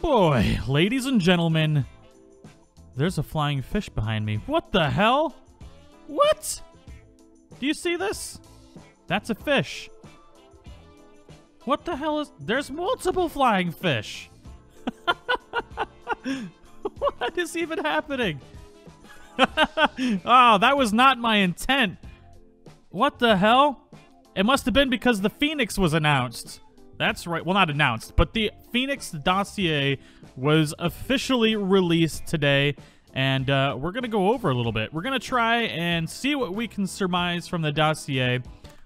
boy, ladies and gentlemen, there's a flying fish behind me. What the hell? What? Do you see this? That's a fish. What the hell is... There's multiple flying fish. What is even happening? Oh, that was not my intent. What the hell? It must have been because the PHEONIX was announced. That's right. Well, not announced, but the PHEONIX dossier was officially released today, and we're going to go over a little bit. We're going to try and see what we can surmise from the dossier,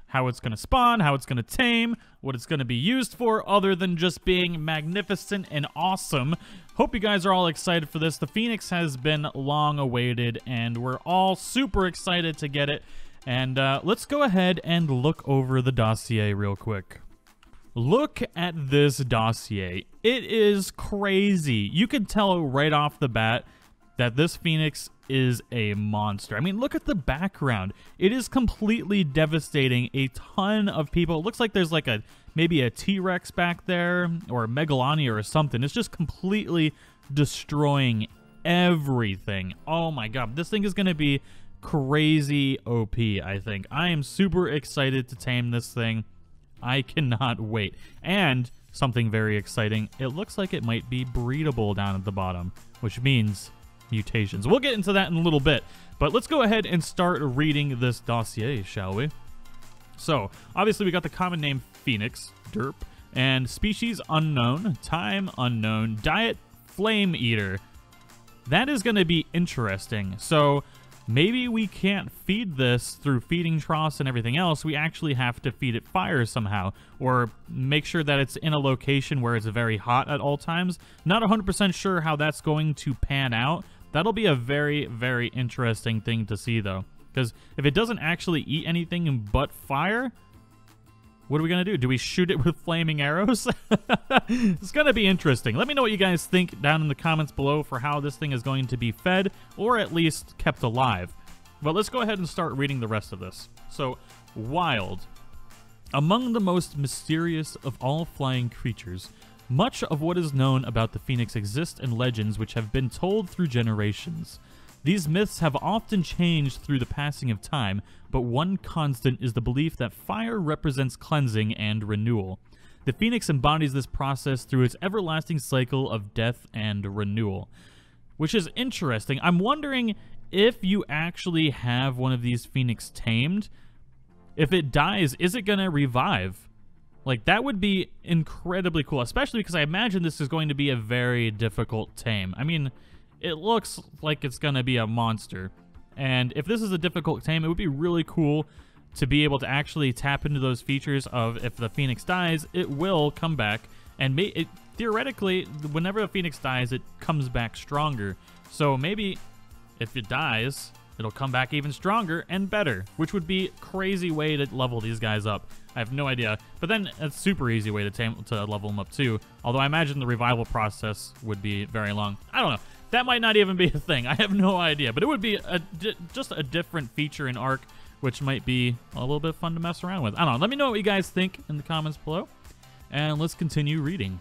how it's going to spawn, how it's going to tame, what it's going to be used for, other than just being magnificent and awesome. Hope you guys are all excited for this. The PHEONIX has been long awaited, and we're all super excited to get it. And let's go ahead and look over the dossier real quick. Look at this dossier. It is crazy. You can tell right off the bat that this PHEONIX is a monster. I mean, look at the background. It is completely devastating a ton of people. It looks like there's like maybe a T-Rex back there or a Megalania or something. It's just completely destroying everything. Oh my god. This thing is going to be crazy OP, I think. I am super excited to tame this thing. I cannot wait. And something very exciting, it looks like it might be breedable down at the bottom, which means mutations. We'll get into that in a little bit, but let's go ahead and start reading this dossier, shall we? So, obviously we got the common name PHEONIX, derp, and species unknown, time unknown, diet flame eater. That is going to be interesting. So, maybe we can't feed this through feeding troughs and everything else. We actually have to feed it fire somehow, or make sure that it's in a location where it's very hot at all times. Not 100% sure how that's going to pan out. That'll be a very, very interesting thing to see, though. Because if it doesn't actually eat anything but fire, what are we going to do? Do we shoot it with flaming arrows? It's going to be interesting. Let me know what you guys think down in the comments below for how this thing is going to be fed, or at least kept alive. But let's go ahead and start reading the rest of this. So, wild. Among the most mysterious of all flying creatures, much of what is known about the PHEONIX exists in legends which have been told through generations. These myths have often changed through the passing of time, but one constant is the belief that fire represents cleansing and renewal. The PHEONIX embodies this process through its everlasting cycle of death and renewal, which is interesting. I'm wondering if you actually have one of these PHEONIX tamed, if it dies, is it going to revive? Like, that would be incredibly cool, especially because I imagine this is going to be a very difficult tame. I mean, it looks like it's going to be a monster. And if this is a difficult tame, it would be really cool to be able to actually tap into those features of if the PHEONIX dies, it will come back. And theoretically, whenever a PHEONIX dies, it comes back stronger. So maybe if it dies, it'll come back even stronger and better, which would be a crazy way to level these guys up. I have no idea. But then a super easy way to level them up too. Although I imagine the revival process would be very long. I don't know. That might not even be a thing. I have no idea. But it would be just a different feature in ARK, which might be a little bit fun to mess around with. I don't know. Let me know what you guys think in the comments below. And let's continue reading.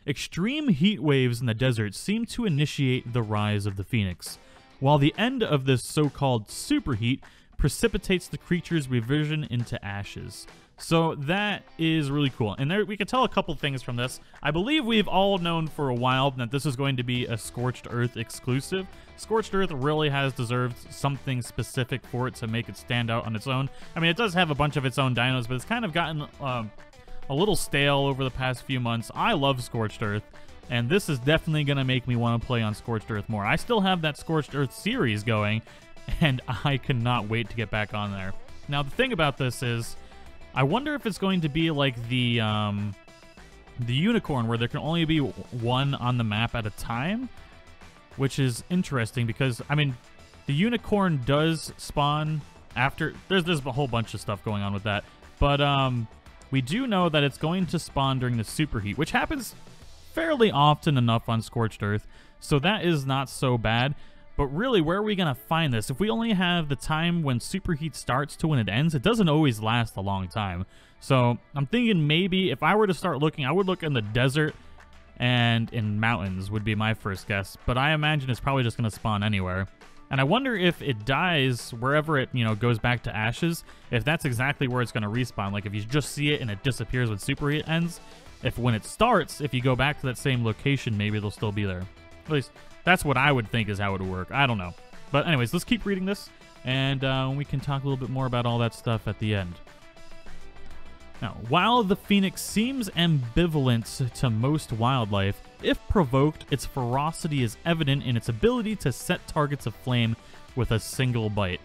Extreme heat waves in the desert seem to initiate the rise of the PHEONIX, while the end of this so-called superheat precipitates the creature's reversion into ashes. So that is really cool. And there, we can tell a couple things from this. I believe we've all known for a while that this is going to be a Scorched Earth exclusive. Scorched Earth really has deserved something specific for it to make it stand out on its own. I mean, it does have a bunch of its own dinos, but it's kind of gotten a little stale over the past few months. I love Scorched Earth, and this is definitely going to make me want to play on Scorched Earth more. I still have that Scorched Earth series going, and I cannot wait to get back on there. Now, the thing about this is, I wonder if it's going to be like the unicorn, where there can only be one on the map at a time, which is interesting because, I mean, the unicorn does spawn after... There's a whole bunch of stuff going on with that, but we do know that it's going to spawn during the superheat, which happens fairly often enough on Scorched Earth, so that is not so bad. But really, where are we going to find this? If we only have the time when superheat starts to when it ends, it doesn't always last a long time. So I'm thinking maybe if I were to start looking, I would look in the desert and in mountains would be my first guess. But I imagine it's probably just going to spawn anywhere. And I wonder if it dies wherever it, goes back to ashes, if that's exactly where it's going to respawn. Like, if you just see it and it disappears when superheat ends, if when it starts, if you go back to that same location, maybe it'll still be there. At least, that's what I would think is how it would work. I don't know. But anyways, let's keep reading this, and we can talk a little bit more about all that stuff at the end. Now, while the phoenix seems ambivalent to most wildlife, if provoked, its ferocity is evident in its ability to set targets aflame with a single bite.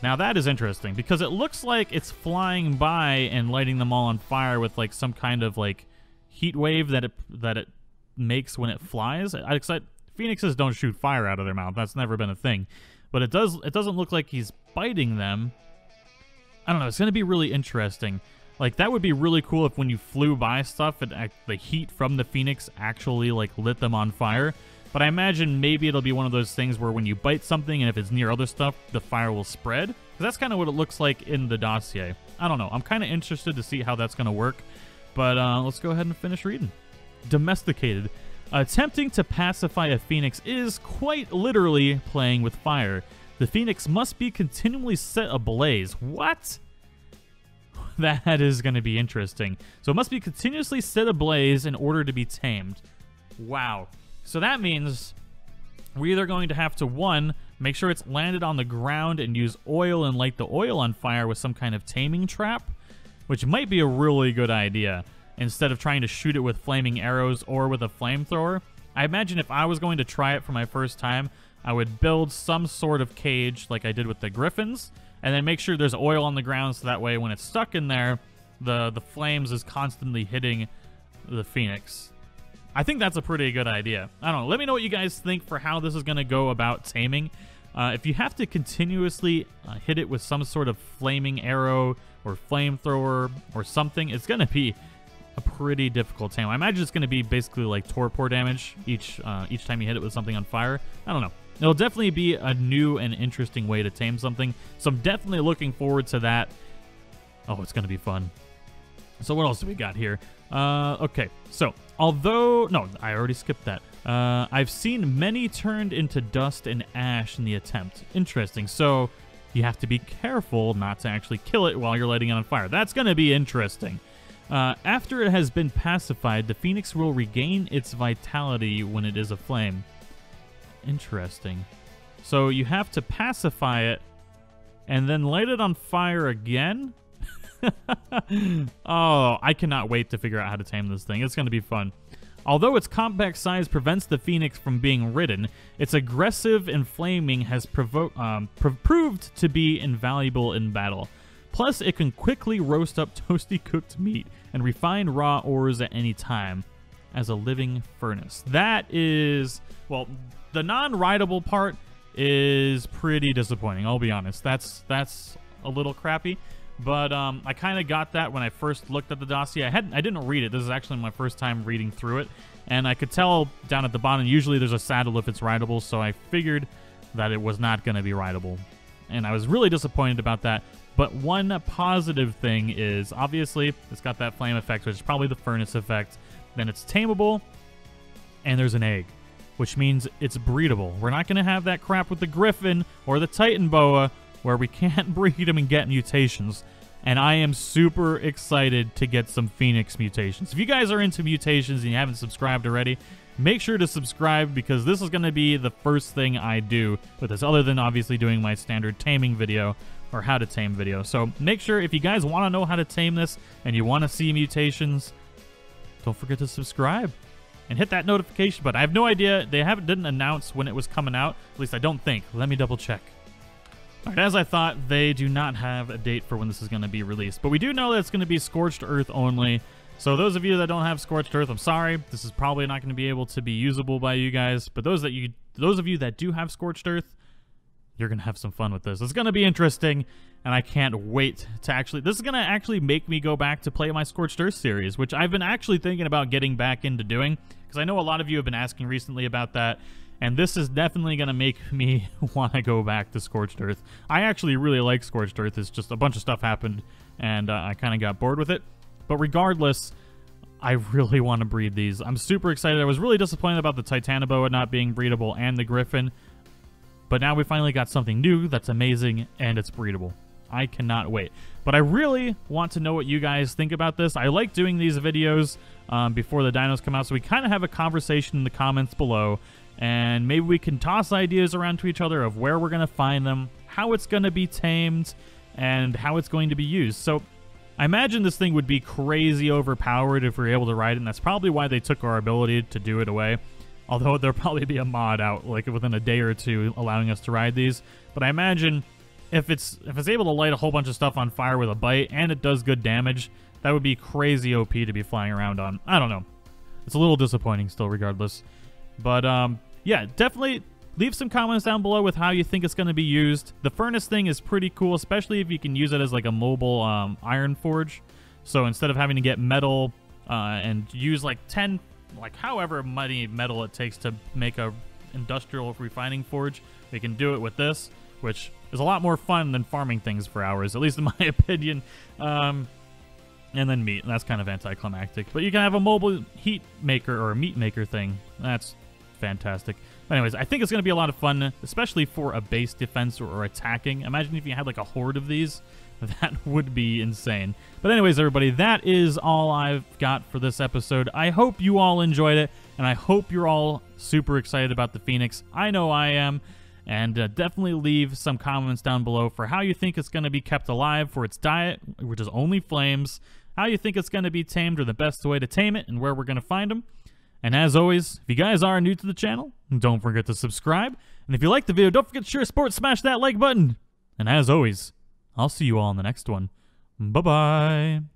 Now that is interesting, because it looks like it's flying by and lighting them all on fire with like some kind of like heat wave that it makes when it flies. Phoenixes don't shoot fire out of their mouth. That's never been a thing. But it doesn't look like he's biting them. I don't know. It's going to be really interesting. Like, that would be really cool if when you flew by stuff, the heat from the phoenix actually, like, lit them on fire. But I imagine maybe it'll be one of those things where when you bite something and if it's near other stuff, the fire will spread. Because that's kind of what it looks like in the dossier. I don't know. I'm kind of interested to see how that's going to work. But let's go ahead and finish reading. Domesticated. Attempting to pacify a phoenix is quite literally playing with fire. The phoenix must be continually set ablaze. What? That is going to be interesting. So it must be continuously set ablaze in order to be tamed. Wow. So that means we're either going to have to, one, make sure it's landed on the ground and use oil and light the oil on fire with some kind of taming trap, which might be a really good idea, instead of trying to shoot it with flaming arrows or with a flamethrower. I imagine if I was going to try it for my first time, I would build some sort of cage like I did with the griffins, and then make sure there's oil on the ground so that way when it's stuck in there, the flames is constantly hitting the phoenix. I think that's a pretty good idea. I don't know. Let me know what you guys think for how this is going to go about taming. If you have to continuously hit it with some sort of flaming arrow or flamethrower or something, it's going to be a pretty difficult tame. I imagine it's going to be basically like torpor damage each time you hit it with something on fire. I don't know. It'll definitely be a new and interesting way to tame something, so I'm definitely looking forward to that. Oh, it's going to be fun. So what else do we got here? Okay, so although... No, I already skipped that. I've seen many turned into dust and ash in the attempt. Interesting. So you have to be careful not to actually kill it while you're lighting it on fire. That's going to be interesting. After it has been pacified, the phoenix will regain its vitality when it is aflame. Interesting. So you have to pacify it and then light it on fire again? Oh, I cannot wait to figure out how to tame this thing. It's going to be fun. Although its compact size prevents the phoenix from being ridden, its aggressive and flaming has proved to be invaluable in battle. Plus, it can quickly roast up toasty cooked meat and refine raw ores at any time as a living furnace. That is... Well, the non-rideable part is pretty disappointing, I'll be honest. That's a little crappy. But I kind of got that when I first looked at the dossier. I didn't read it. This is actually my first time reading through it. And I could tell down at the bottom, usually there's a saddle if it's rideable, so I figured that it was not going to be rideable. And I was really disappointed about that. But one positive thing is, obviously, it's got that flame effect, which is probably the furnace effect. Then it's tameable, and there's an egg, which means it's breedable. We're not going to have that crap with the griffin or the titan boa, where we can't breed them and get mutations. And I am super excited to get some phoenix mutations. If you guys are into mutations and you haven't subscribed already, make sure to subscribe, because this is going to be the first thing I do with this, other than obviously doing my standard taming video or how to tame video. So make sure, if you guys want to know how to tame this and you want to see mutations, don't forget to subscribe and hit that notification button. I have no idea. They didn't announce when it was coming out. At least I don't think. Let me double check. All right, as I thought, they do not have a date for when this is going to be released. But we do know that it's going to be Scorched Earth only. So those of you that don't have Scorched Earth, I'm sorry. This is probably not going to be able to be usable by you guys. But those of you that do have Scorched Earth, you're going to have some fun with this. It's going to be interesting, and I can't wait to actually... This is going to actually make me go back to play my Scorched Earth series, which I've been actually thinking about getting back into doing, because I know a lot of you have been asking recently about that. And this is definitely going to make me want to go back to Scorched Earth. I actually really like Scorched Earth. It's just a bunch of stuff happened, and I kind of got bored with it. But regardless, I really want to breed these. I'm super excited. I was really disappointed about the Titanoboa not being breedable and the Griffin. But now we finally got something new that's amazing and it's breedable. I cannot wait. But I really want to know what you guys think about this. I like doing these videos before the dinos come out, so we kind of have a conversation in the comments below. And maybe we can toss ideas around to each other of where we're going to find them, how it's going to be tamed, and how it's going to be used. So I imagine this thing would be crazy overpowered if we were able to ride it, and that's probably why they took our ability to do it away. Although there'll probably be a mod out like within a day or two allowing us to ride these. But I imagine if it's able to light a whole bunch of stuff on fire with a bite and it does good damage, that would be crazy OP to be flying around on. I don't know. It's a little disappointing still regardless. But yeah, definitely leave some comments down below with how you think it's going to be used. The furnace thing is pretty cool, especially if you can use it as like a mobile iron forge. So instead of having to get metal and use like 10, like however many metal it takes to make a industrial refining forge, we can do it with this, which is a lot more fun than farming things for hours, at least in my opinion. And then meat, and that's kind of anticlimactic. But you can have a mobile heat maker or a meat maker thing. That's fantastic. But anyways, I think it's going to be a lot of fun, especially for a base defense or attacking. Imagine if you had like a horde of these. That would be insane. But anyways, everybody, that is all I've got for this episode. I hope you all enjoyed it, and I hope you're all super excited about the Phoenix. I know I am. And definitely leave some comments down below for how you think it's going to be kept alive for its diet, which is only flames, how you think it's going to be tamed or the best way to tame it, and where we're going to find them. And as always, if you guys are new to the channel, don't forget to subscribe. And if you like the video, don't forget to Shure Sports, smash that like button. And as always, I'll see you all in the next one. Bye-bye.